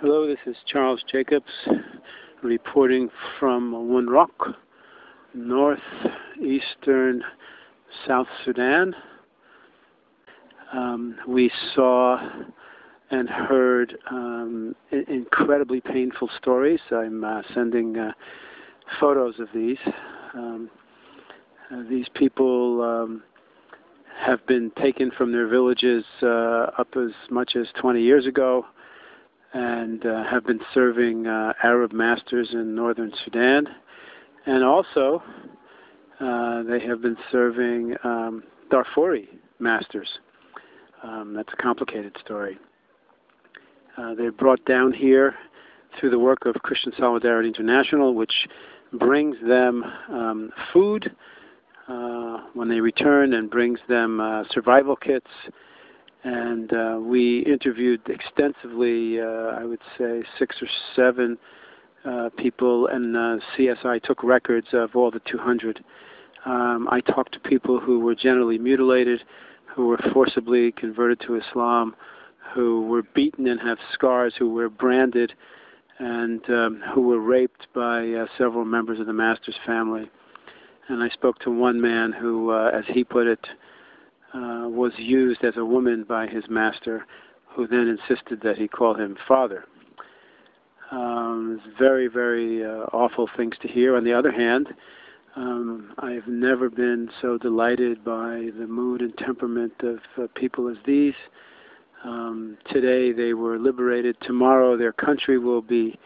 Hello, this is Charles Jacobs reporting from Wunrock, northeastern South Sudan. We saw and heard incredibly painful stories. I'm sending photos of these. These people have been taken from their villages up as much as 20 years ago and have been serving Arab masters in northern Sudan. And also, they have been serving Darfuri masters. That's a complicated story. They're brought down here through the work of Christian Solidarity International, which brings them food when they return and brings them survival kits. And we interviewed extensively, I would say 6 or 7 people, and CSI took records of all the 200. I talked to people who were genitally mutilated, who were forcibly converted to Islam, who were beaten and have scars, who were branded, and who were raped by several members of the master's family. And I spoke to one man who, as he put it, was used as a woman by his master, who then insisted that he call him father. It's very, very awful things to hear. On the other hand, I've never been so delighted by the mood and temperament of people as these. Today they were liberated. Tomorrow their country will be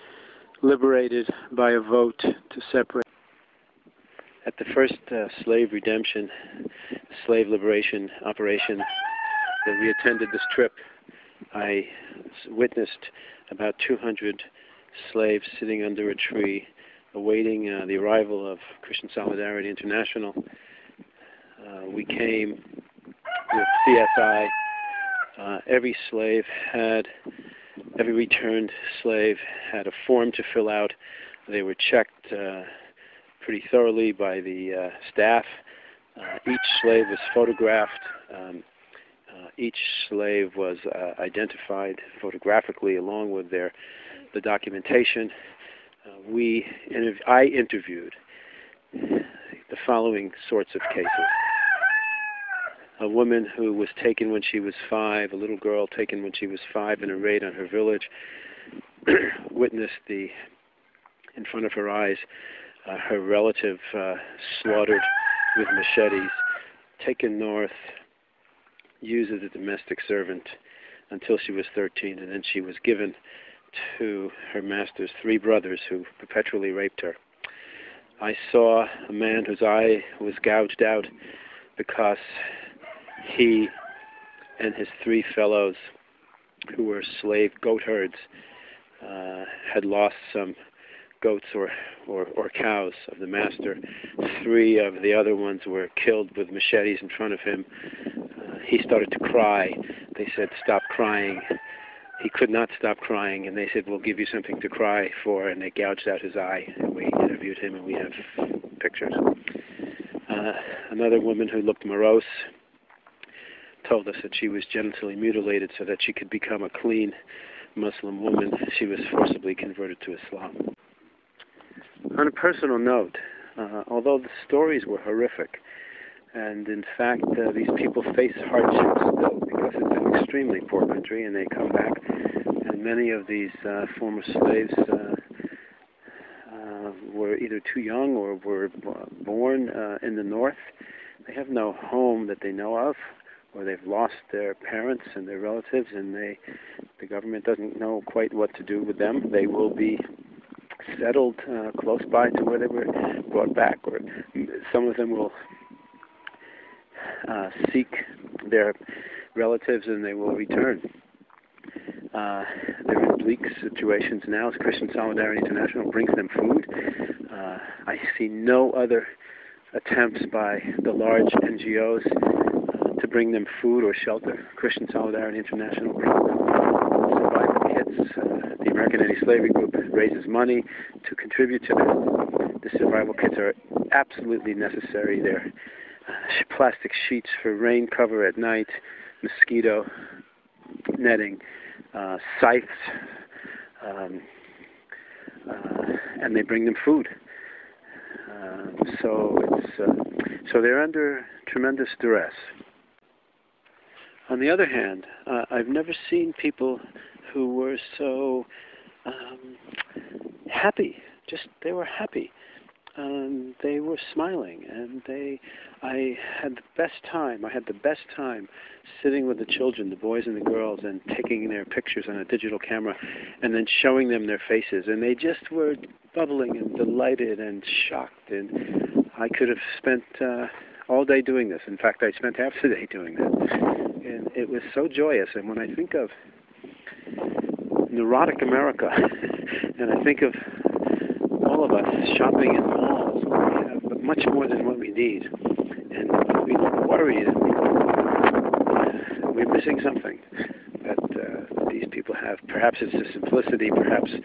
liberated by a vote to separate. At the first slave redemption, slave liberation operation that we attended this trip, I witnessed about 200 slaves sitting under a tree awaiting the arrival of Christian Solidarity International. We came with CSI. Every returned slave had a form to fill out. They were checked pretty thoroughly by the staff. Each slave was photographed. Each slave was identified photographically along with the documentation. I interviewed the following sorts of cases. A woman who was taken when she was 5, a little girl taken when she was 5 in a raid on her village, witnessed in front of her eyes, her relative slaughtered with machetes, taken north, used as a domestic servant until she was 13, and then she was given to her master's 3 brothers who perpetually raped her. I saw a man whose eye was gouged out because he and his 3 fellows, who were slave goat herds, had lost some goats or cows of the master. 3 of the other ones were killed with machetes in front of him. He started to cry. They said, "Stop crying." He could not stop crying, and they said, "We'll give you something to cry for," and they gouged out his eye. And we interviewed him, and we have pictures. Another woman who looked morose told us that she was genitally mutilated so that she could become a clean Muslim woman. She was forcibly converted to Islam. On a personal note, although the stories were horrific, and in fact these people face hardships still because it's an extremely poor country, and they come back, and many of these former slaves were either too young or were born in the north. They have no home that they know of, or they've lost their parents and their relatives, and the government doesn't know quite what to do with them. They will be settled close by to where they were brought back, or some of them will seek their relatives and they will return. They're in bleak situations now as Christian Solidarity International brings them food. I see no other attempts by the large NGOs to bring them food or shelter. Christian Solidarity International brings them survival kits. The American Anti-Slavery Group raises money to contribute to them. The survival kits are absolutely necessary. They're plastic sheets for rain cover at night, mosquito netting, scythes um, and they bring them food. So they're under tremendous duress. On the other hand, I've never seen people who were so happy. They were happy. They were smiling, and I had the best time. I had the best time sitting with the children, the boys and the girls, and taking their pictures on a digital camera, and then showing them their faces. And they just were bubbling and delighted and shocked. And I could have spent all day doing this. In fact, I spent half the day doing this. And it was so joyous. And when I think of neurotic America, and I think of all of us shopping in malls, we have much more than what we need, and we worry that we're missing something that these people have. Perhaps it's the simplicity, perhaps the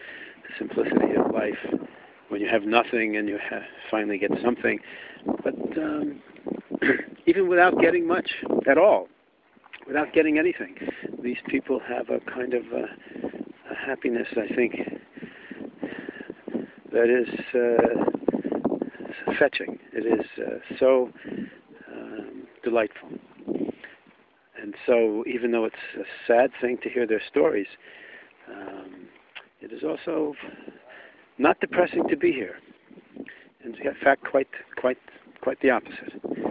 simplicity of life when you have nothing and you finally get something. But even without getting much at all, without getting anything, these people have a kind of a happiness, I think, that is fetching. It is so delightful. And so even though it's a sad thing to hear their stories, it is also not depressing to be here. In fact, quite the opposite.